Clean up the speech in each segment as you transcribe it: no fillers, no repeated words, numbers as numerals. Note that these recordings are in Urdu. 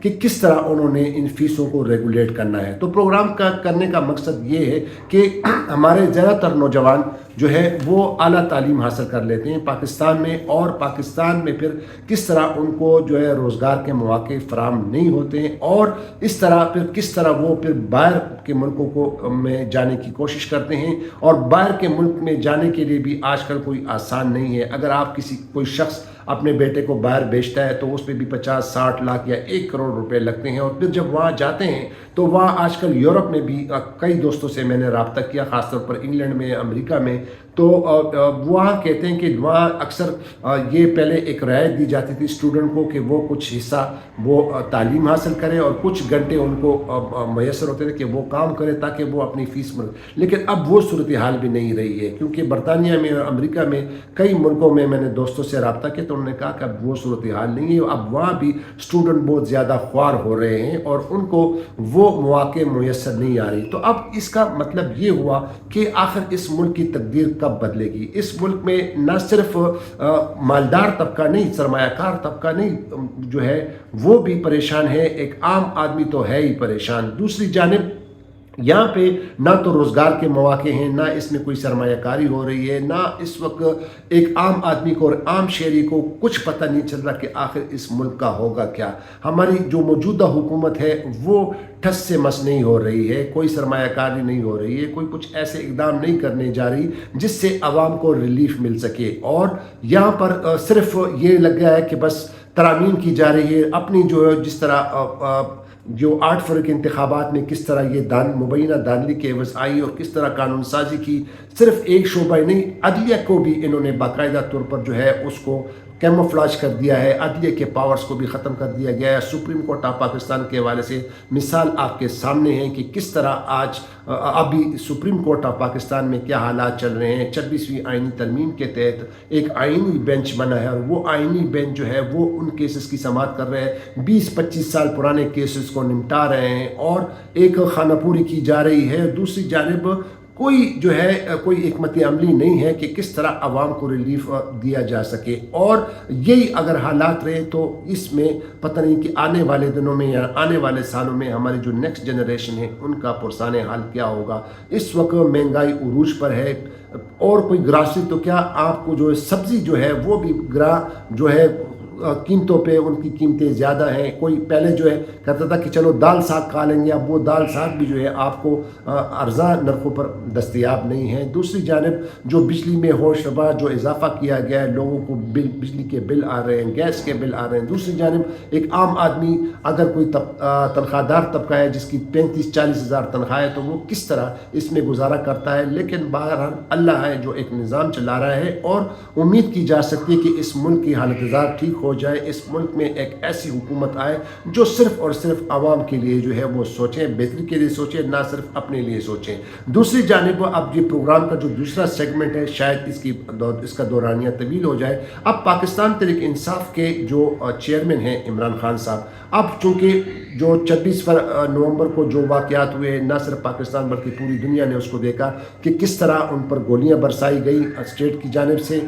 کہ کس طرح انہوں نے ان فیسوں کو ریگولیٹ کرنا ہے۔ تو پروگرام کا کرنے کا مقصد یہ ہے کہ ہمارے زیادہ تر نوجوان جو ہے وہ اعلیٰ تعلیم حاصل کر لیتے ہیں پاکستان میں، اور پاکستان میں پھر کس طرح ان کو جو ہے روزگار کے مواقع فراہم نہیں ہوتے ہیں، اور اس طرح پھر کس طرح وہ پھر باہر کے ملکوں کو میں جانے کی کوشش کرتے ہیں۔ اور باہر کے ملک میں جانے کے لیے بھی آج کل کوئی آسان نہیں ہے۔ اگر آپ کوئی شخص اپنے بیٹے کو باہر بیچتا ہے تو اس پہ بھی 50-60 لاکھ یا 1 کروڑ روپے لگتے ہیں، اور پھر جب وہاں جاتے ہیں تو وہاں آج کل یورپ میں بھی کئی دوستوں سے میں نے رابطہ کیا، خاص طور پر انگلینڈ میں، امریکہ میں، تو وہاں کہتے ہیں کہ وہاں اکثر یہ پہلے ایک رعایت دی جاتی تھی اسٹوڈنٹ کو کہ وہ کچھ حصہ وہ تعلیم حاصل کرے اور کچھ گھنٹے ان کو میسر ہوتے تھے کہ وہ کام کرے تاکہ وہ اپنی فیس لیکن اب وہ صورتحال بھی نہیں رہی ہے، کیونکہ برطانیہ میں اور امریکہ میں کئی ملکوں میں نے دوستوں سے رابطہ کیا تو انہوں نے کہا کہ اب وہ صورتحال نہیں ہے، اب وہاں بھی اسٹوڈنٹ بہت زیادہ خوار ہو رہے ہیں اور ان کو وہ مواقع میسر نہیں آ رہی۔ تو اب اس کا مطلب یہ ہوا کہ آخر اس ملک کی تقدیر کب بدلے گی؟ اس ملک میں نہ صرف مالدار طبقہ نہیں، سرمایہ کار طبقہ نہیں جو ہے وہ بھی پریشان ہے، ایک عام آدمی تو ہے ہی پریشان۔ دوسری جانب یہاں پہ نہ تو روزگار کے مواقع ہیں، نہ اس میں کوئی سرمایہ کاری ہو رہی ہے، نہ اس وقت ایک عام آدمی کو اور عام شہری کو کچھ پتہ نہیں چل رہا کہ آخر اس ملک کا ہوگا کیا۔ ہماری جو موجودہ حکومت ہے وہ ٹھس سے مس نہیں ہو رہی ہے، کوئی سرمایہ کاری نہیں ہو رہی ہے، کوئی کچھ ایسے اقدام نہیں کرنے جا رہی جس سے عوام کو ریلیف مل سکے، اور یہاں پر صرف یہ لگ گیا ہے کہ بس ترامیم کی جا رہی ہے اپنی جو جس طرح جو 8 فروری کے انتخابات میں کس طرح یہ مبینہ دھاندلی کے عوض آئی اور کس طرح قانون سازی کی، صرف ایک شعبہ نہیں، عدلیہ کو بھی انہوں نے باقاعدہ طور پر جو ہے اس کو کیموفلاج کر دیا ہے، عدلیہ کے پاورز کو بھی ختم کر دیا گیا ہے۔ سپریم کورٹ آف پاکستان کے حوالے سے مثال آپ کے سامنے ہے کہ کس طرح آج ابھی سپریم کورٹ آف پاکستان میں کیا حالات چل رہے ہیں۔ 26ویں آئینی ترمیم کے تحت ایک آئینی بینچ بنا ہے، اور وہ آئینی بینچ جو ہے وہ ان کیسز کی سماعت کر رہے ہیں، 20-25 سال پرانے کیسز کو نمٹا رہے ہیں، اور ایک خانہ پوری کی جا رہی ہے۔ دوسری جانب کوئی جو ہے کوئی حکمت عملی نہیں ہے کہ کس طرح عوام کو ریلیف دیا جا سکے، اور یہی اگر حالات رہے تو اس میں پتہ نہیں کہ آنے والے دنوں میں یا آنے والے سالوں میں ہماری جو نیکسٹ جنریشن ہے ان کا پرسان حال کیا ہوگا۔ اس وقت مہنگائی عروج پر ہے، اور کوئی گراسری تو کیا، آپ کو جو ہے سبزی جو ہے وہ بھی جو ہے قیمتوں پہ ان کی قیمتیں زیادہ ہیں۔ کوئی پہلے جو ہے کہتا تھا کہ چلو دال ساگ کھا لیں گے، اب وہ دال ساگ بھی جو ہے آپ کو ارزاں نرخوں پر دستیاب نہیں ہے۔ دوسری جانب جو بجلی میں ہوش ربا جو اضافہ کیا گیا ہے، لوگوں کو بجلی کے بل آ رہے ہیں، گیس کے بل آ رہے ہیں۔ دوسری جانب ایک عام آدمی اگر کوئی تنخواہ دار طبقہ ہے جس کی 35-40 ہزار تنخواہ ہے تو وہ کس طرح اس میں گزارا کرتا ہے۔ لیکن بہرحال اللہ ہے جو ایک نظام چلا رہا ہے، اور امید کی جا سکتی ہے کہ اس ملک کی حالت ٹھیک ہو جائے، اس ملک میں ایک ایسی حکومت آئے جو صرف اور صرف عوام کے لیے جو ہے وہ سوچیں، بہتری کے لیے سوچیں، نہ صرف اپنے لیے سوچیں۔ دوسری جانب اب یہ پروگرام کا جو دوسرا سیگمنٹ ہے، شاید اس کا دورانیہ طویل ہو جائے۔ اب پاکستان تحریک انصاف کے جو چیئرمین ہیں عمران خان صاحب، اب چونکہ جو 26 نومبر کو جو واقعات ہوئے، نہ صرف پاکستان بلکہ پوری دنیا نے اس کو دیکھا کہ کس طرح ان پر گولیاں برسائی گئی اسٹیٹ کی جانب سے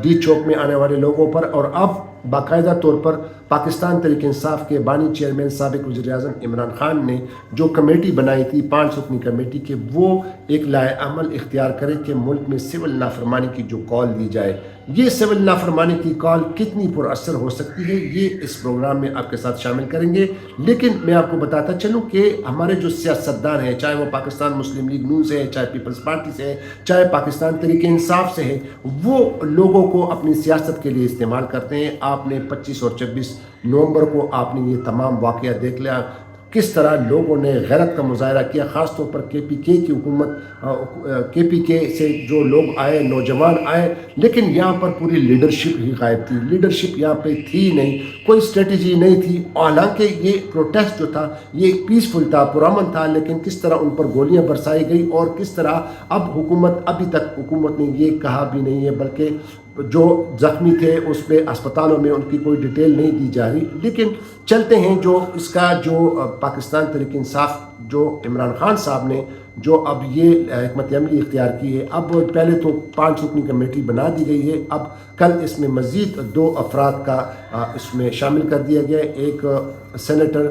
ڈی چوک میں آنے والے لوگوں پر، اور اب باقاعدہ طور پر پاکستان تحریک انصاف کے بانی چیئرمین سابق وزیر اعظم عمران خان نے جو کمیٹی بنائی تھی 5 رکنی کمیٹی کے، وہ ایک لائحہ عمل اختیار کرے کہ ملک میں سول نافرمانی کی جو کال دی جائے، یہ سول نافرمانی کی کال کتنی پر اثر ہو سکتی ہے یہ اس پروگرام میں آپ کے ساتھ شامل کریں گے۔ لیکن میں آپ کو بتاتا چلوں کہ ہمارے جو سیاستدان ہیں، چاہے وہ پاکستان مسلم لیگ نون سے ہے، چاہے پیپلز پارٹی سے ہے، چاہے پاکستان تحریک انصاف سے ہے، وہ لوگوں کو اپنی سیاست کے لیے استعمال کرتے ہیں۔ آپ نے 25 اور 26 نومبر کو آپ نے یہ تمام واقعہ دیکھ لیا، کس طرح لوگوں نے غیرت کا مظاہرہ کیا، خاص طور پر کے پی کے کی حکومت، کے پی کے سے جو لوگ آئے، نوجوان آئے، لیکن یہاں پر پوری لیڈرشپ ہی غائب تھی، لیڈرشپ یہاں پہ تھی نہیں، کوئی اسٹریٹجی نہیں تھی۔ حالانکہ یہ پروٹیسٹ جو تھا یہ پیسفل تھا، پرامن تھا، لیکن کس طرح ان پر گولیاں برسائی گئی، اور کس طرح اب ابھی تک حکومت نے یہ کہا بھی نہیں ہے، بلکہ جو زخمی تھے اس پہ اسپتالوں میں ان کی کوئی ڈیٹیل نہیں دی جا رہی۔ لیکن چلتے ہیں جو اس کا جو پاکستان تحریک انصاف جو عمران خان صاحب نے جو اب یہ حکمت عملی اختیار کی ہے. اب پہلے تو 5 رکنی کمیٹی بنا دی گئی ہے، اب کل اس میں مزید 2 افراد کا اس میں شامل کر دیا گیا ہے. ایک سینیٹر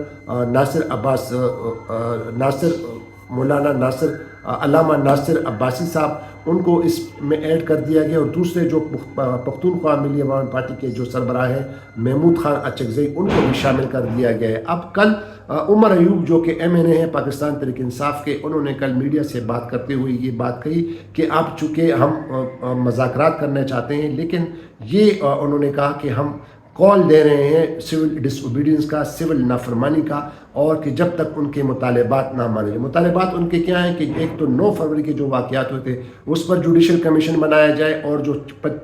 مولانا ناصر علامہ ناصر عباسی صاحب، ان کو اس میں ایڈ کر دیا گیا، اور دوسرے جو پختونخوا ملی عوام پارٹی کے جو سربراہ ہیں محمود خان اچکزئی، ان کو بھی شامل کر دیا گیا ہے. اب کل عمر ایوب جو کہ MNA ہیں پاکستان تحریک انصاف کے، انہوں نے کل میڈیا سے بات کرتے ہوئے یہ بات کہی کہ اب چونکہ ہم مذاکرات کرنا چاہتے ہیں، لیکن یہ انہوں نے کہا کہ ہم کال دے رہے ہیں سول ڈس اوبیڈینس کا، سول نافرمانی کا، اور کہ جب تک ان کے مطالبات نہ مانے. مطالبات ان کے کیا ہیں کہ ایک تو 9 فروری کے جو واقعات ہوئے تھے اس پر جوڈیشل کمیشن بنایا جائے، اور جو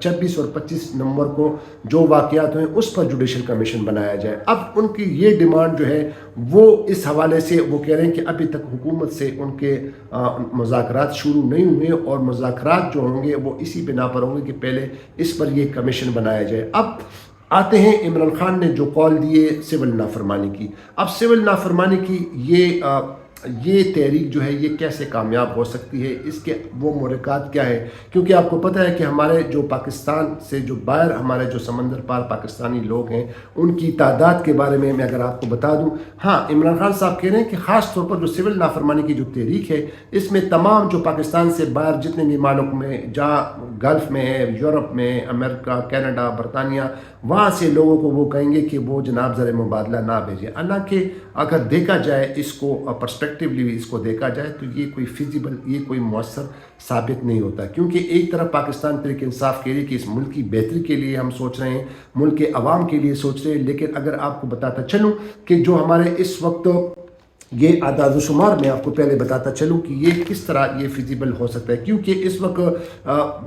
26 اور 25 نومبر کو جو واقعات ہوئے اس پر جوڈیشل کمیشن بنایا جائے. اب ان کی یہ ڈیمانڈ جو ہے وہ اس حوالے سے وہ کہہ رہے ہیں کہ ابھی تک حکومت سے ان کے مذاکرات شروع نہیں ہوئے، اور مذاکرات جو ہوں گے وہ اسی بنا پر ہوں گے کہ پہلے اس پر یہ کمیشن بنایا جائے. اب آتے ہیں عمران خان نے جو کال دیے سول نافرمانی کی. اب سول نافرمانی کی یہ تحریک جو ہے یہ کیسے کامیاب ہو سکتی ہے، اس کے وہ محرکات کیا ہے؟ کیونکہ آپ کو پتہ ہے کہ ہمارے جو پاکستان سے جو باہر ہمارے جو سمندر پار پاکستانی لوگ ہیں ان کی تعداد کے بارے میں اگر آپ کو بتا دوں، ہاں عمران خان صاحب کہہ رہے ہیں کہ خاص طور پر جو سول نافرمانی کی جو تحریک ہے اس میں تمام جو پاکستان سے باہر جتنے بھی ممالک میں، جہاں گلف میں ہے، یورپ میں، امریکہ، کینیڈا، برطانیہ، وہاں سے لوگوں کو وہ کہیں گے کہ وہ جناب زر مبادلہ نہ بھیجیں. حالانکہ اگر دیکھا جائے اس کو پرسپیکٹیولی اس کو دیکھا جائے تو یہ کوئی فیزیبل، یہ کوئی مؤثر ثابت نہیں ہوتا. کیونکہ ایک طرف پاکستان تحریک انصاف کے لیے کہ اس ملک کی بہتری کے لیے ہم سوچ رہے ہیں، ملک کے عوام کے لیے سوچ رہے ہیں، لیکن اگر آپ کو بتاتا چلوں کہ جو ہمارے اس وقت یہ اعداد و شمار میں آپ کو پہلے بتاتا چلوں کہ یہ کس طرح یہ فیزیبل ہو سکتا ہے. کیونکہ اس وقت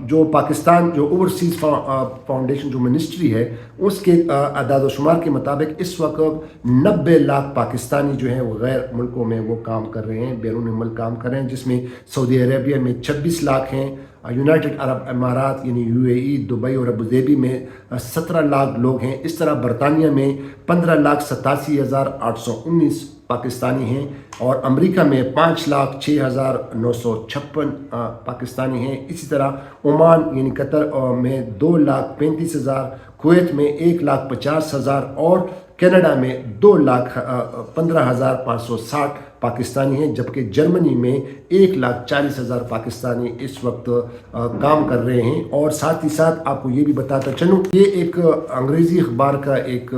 جو پاکستان جو اوورسیز فاؤنڈیشن جو منسٹری ہے اس کے اعداد و شمار کے مطابق اس وقت 90 لاکھ پاکستانی جو ہیں وہ غیر ملکوں میں وہ کام کر رہے ہیں، بیرون ملک کام کر رہے ہیں، جس میں سعودی عربیہ میں 26 لاکھ ہیں، یونائٹڈ عرب امارات یعنی UAE، دبئی اور ابوظہبی میں 17 لاکھ لوگ ہیں. اس طرح برطانیہ میں 15,87,819 پاکستانی ہیں، اور امریکہ میں 5,06,956 پاکستانی ہیں. اسی طرح عمان یعنی قطر میں 2,35,000، کویت میں 1,50,000 اور کینیڈا میں 2,15,560 پاکستانی ہیں، جبکہ جرمنی میں 1,40,000 پاکستانی اس وقت کام کر رہے ہیں. اور ساتھ ہی ساتھ آپ کو یہ بھی بتاتا چلوں، یہ ایک انگریزی اخبار کا ایک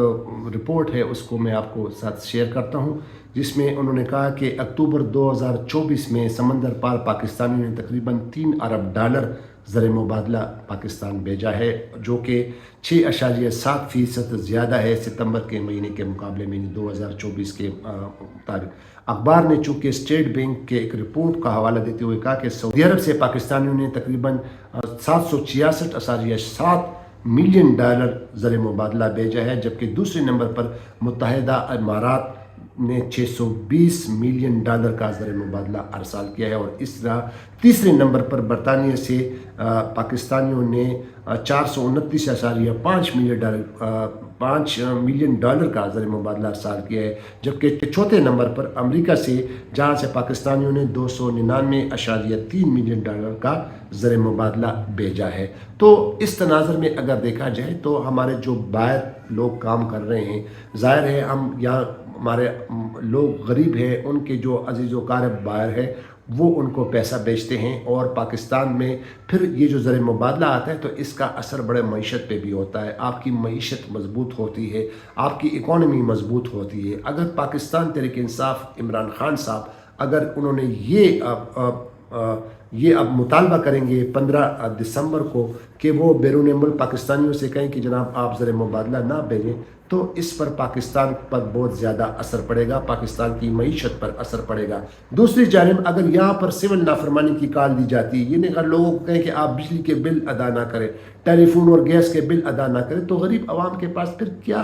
رپورٹ ہے، اس کو میں آپ کو ساتھ شیئر کرتا ہوں، جس میں انہوں نے کہا کہ اکتوبر 2024 میں سمندر پار پاکستانی نے تقریباً $3 ارب زر مبادلہ پاکستان بھیجا ہے، جو کہ 6.7% زیادہ ہے ستمبر کے مہینے کے مقابلے میں 2024 کے مطابق. اخبار نے چونکہ اسٹیٹ بینک کے ایک رپورٹ کا حوالہ دیتے ہوئے کہا کہ سعودی عرب سے پاکستانیوں نے تقریباً $766.7 ملین زر مبادلہ بھیجا ہے، جبکہ دوسرے نمبر پر متحدہ امارات نے $620 ملین کا زر مبادلہ ارسال کیا ہے، اور اس طرح تیسرے نمبر پر برطانیہ سے پاکستانیوں نے $429.5 ملین کا زر مبادلہ ارسال کیا ہے، جبکہ چوتھے نمبر پر امریکہ سے، جہاں سے پاکستانیوں نے $299.3 ملین کا زر مبادلہ بھیجا ہے. تو اس تناظر میں اگر دیکھا جائے تو ہمارے جو باہر لوگ کام کر رہے ہیں، ظاہر ہے ہم یہاں ہمارے لوگ غریب ہیں، ان کے جو عزیز و اقارب باہر ہے وہ ان کو پیسہ بیچتے ہیں، اور پاکستان میں پھر یہ جو زر مبادلہ آتا ہے تو اس کا اثر بڑے معیشت پہ بھی ہوتا ہے. آپ کی معیشت مضبوط ہوتی ہے، آپ کی اکانومی مضبوط ہوتی ہے. اگر پاکستان تحریک انصاف عمران خان صاحب اگر انہوں نے یہ اب مطالبہ کریں گے 15 دسمبر کو کہ وہ بیرون ملک پاکستانیوں سے کہیں کہ جناب آپ زر مبادلہ نہ بھیجیں، تو اس پر پاکستان پر بہت زیادہ اثر پڑے گا، پاکستان کی معیشت پر اثر پڑے گا. دوسری جانب اگر یہاں پر سول نافرمانی کی کال دی جاتی ہے، یعنی اگر لوگوں کو کہیں کہ آپ بجلی کے بل ادا نہ کریں، ٹیلی فون اور گیس کے بل ادا نہ کریں، تو غریب عوام کے پاس پھر کیا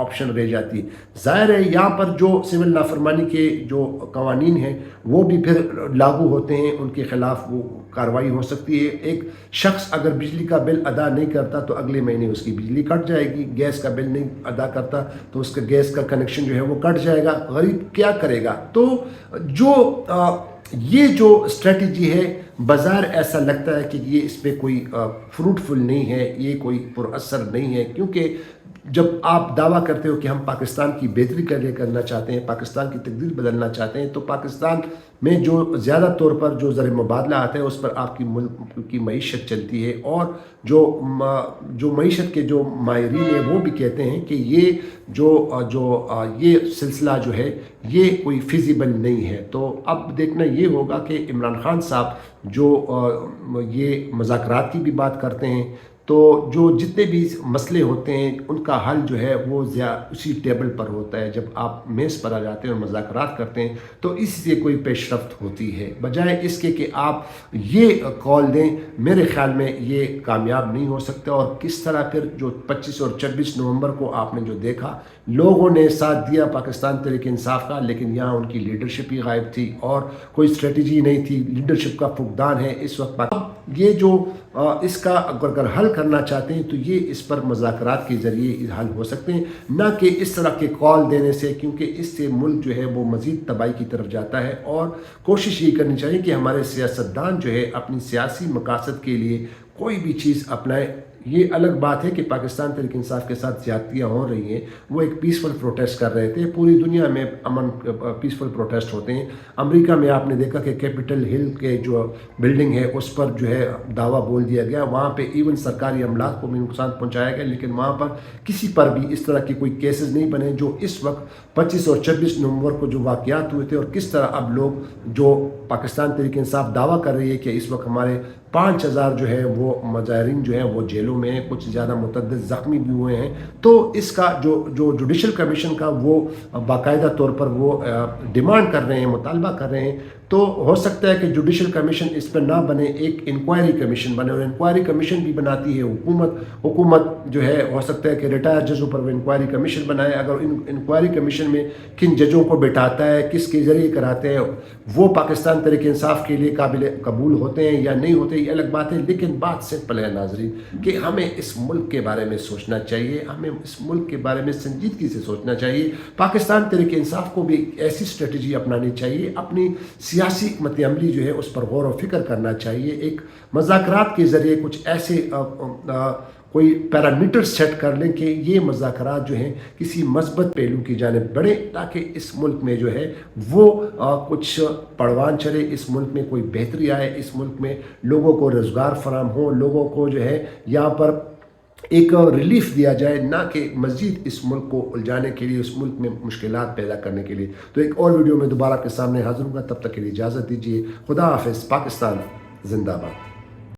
آپشن رہ جاتی ہے؟ ظاہر ہے یہاں پر جو سول نافرمانی کے جو قوانین ہیں وہ بھی پھر لاگو ہوتے ہیں، ان کے خلاف وہ کارروائی ہو سکتی ہے. ایک شخص اگر بجلی کا بل ادا نہیں کرتا تو اگلے مہینے اس کی بجلی کٹ جائے گی، گیس کا بل نہیں ادا کرتا تو اس کا گیس کا کنیکشن جو ہے وہ کٹ جائے گا. غریب کیا کرے گا؟ تو جو یہ جو اسٹریٹجی ہے بظاہر ایسا لگتا ہے کہ یہ اس پہ کوئی فروٹفل نہیں ہے، یہ کوئی پر اثر نہیں ہے، کیونکہ جب آپ دعویٰ کرتے ہو کہ ہم پاکستان کی بہتری کرنا چاہتے ہیں، پاکستان کی تقدیر بدلنا چاہتے ہیں، تو پاکستان میں جو زیادہ طور پر جو زر مبادلہ آتا ہے اس پر آپ کی ملک کی معیشت چلتی ہے، اور جو معیشت کے جو ماہرین ہیں وہ بھی کہتے ہیں کہ یہ یہ سلسلہ جو ہے یہ کوئی فیزیبل نہیں ہے۔ تو اب دیکھنا یہ ہوگا کہ عمران خان صاحب جو یہ مذاکرات کی بھی بات کرتے ہیں، تو جو جتنے بھی مسئلے ہوتے ہیں ان کا حل جو ہے وہ اسی ٹیبل پر ہوتا ہے۔ جب آپ میز پر آ جاتے ہیں اور مذاکرات کرتے ہیں تو اس سے کوئی پیش رفت ہوتی ہے، بجائے اس کے کہ آپ یہ کال دیں، میرے خیال میں یہ کامیاب نہیں ہو سکتا۔ اور کس طرح پھر جو 25 اور 26 نومبر کو آپ نے جو دیکھا، لوگوں نے ساتھ دیا پاکستان تحریک انصاف کا، لیکن یہاں ان کی لیڈرشپ ہی غائب تھی اور کوئی اسٹریٹجی نہیں تھی، لیڈرشپ کا فقدان ہے اس وقت۔ یہ جو اس کا اگر حل کرنا چاہتے ہیں تو یہ اس پر مذاکرات کے ذریعے حل ہو سکتے ہیں، نہ کہ اس طرح کے کال دینے سے، کیونکہ اس سے ملک جو ہے وہ مزید تباہی کی طرف جاتا ہے۔ اور کوشش یہ کرنی چاہیے کہ ہمارے سیاستدان جو ہے اپنی سیاسی مقاصد کے لیے کوئی بھی چیز اپنائے۔ یہ الگ بات ہے کہ پاکستان تحریک انصاف کے ساتھ زیادتیاں ہو رہی ہیں، وہ ایک پیسفل پروٹیسٹ کر رہے تھے، پوری دنیا میں پیسفل پروٹیسٹ ہوتے ہیں۔ امریکہ میں آپ نے دیکھا کہ کیپٹل ہل کے جو بلڈنگ ہے اس پر جو ہے دعویٰ بول دیا گیا، وہاں پہ ایون سرکاری املاک کو بھی نقصان پہنچایا گیا، لیکن وہاں پر کسی پر بھی اس طرح کے کوئی کیسز نہیں بنے جو اس وقت 25 اور 26 نومبر کو جو واقعات ہوئے تھے، اور کس طرح اب لوگ جو پاکستان تحریک انصاف دعویٰ کر رہی ہے کہ اس وقت ہمارے 5000 جو ہے وہ مظاہرین جو ہیں وہ جیلوں میں ہیں، کچھ زیادہ متعدد زخمی بھی ہوئے ہیں۔ تو اس کا جو جوڈیشل کمیشن کا وہ باقاعدہ طور پر وہ ڈیمانڈ کر رہے ہیں، مطالبہ کر رہے ہیں، تو ہو سکتا ہے کہ جوڈیشل کمیشن اس پر نہ بنے، ایک انکوائری کمیشن بنے، اور انکوائری کمیشن بھی بناتی ہے حکومت جو ہے، ہو سکتا ہے کہ ریٹائر ججوں پر وہ انکوائری کمیشن بنائے۔ اگر انکوائری کمیشن میں کن ججوں کو بٹھاتا ہے، کس کے ذریعے کراتے ہیں، وہ پاکستان تحریک انصاف کے لیے قابل قبول ہوتے ہیں یا نہیں ہوتے، یہ الگ بات ہے، لیکن بات سمپل ہے ناظرین کہ ہمیں اس ملک کے بارے میں سوچنا چاہیے، ہمیں اس ملک کے بارے میں سنجیدگی سے سوچنا چاہیے۔ پاکستان تحریک انصاف کو بھی ایسی اسٹریٹجی اپنانی چاہیے، اپنی سیاسی حکمت عملی جو ہے اس پر غور و فکر کرنا چاہیے، ایک مذاکرات کے ذریعے کچھ ایسے کوئی پیرامیٹر سیٹ کر لیں کہ یہ مذاکرات جو ہیں کسی مثبت پہلو کی جانب بڑھیں، تاکہ اس ملک میں جو ہے وہ کچھ پروان چلے، اس ملک میں کوئی بہتری آئے، اس ملک میں لوگوں کو روزگار فراہم ہو، لوگوں کو جو ہے یہاں پر ایک ریلیف دیا جائے، نہ کہ مزید اس ملک کو الجھانے کے لیے، اس ملک میں مشکلات پیدا کرنے کے لیے۔ تو ایک اور ویڈیو میں دوبارہ آپ کے سامنے حاضر ہوں گا، تب تک کے لیے اجازت دیجیے۔ خدا حافظ، پاکستان زندہ باد۔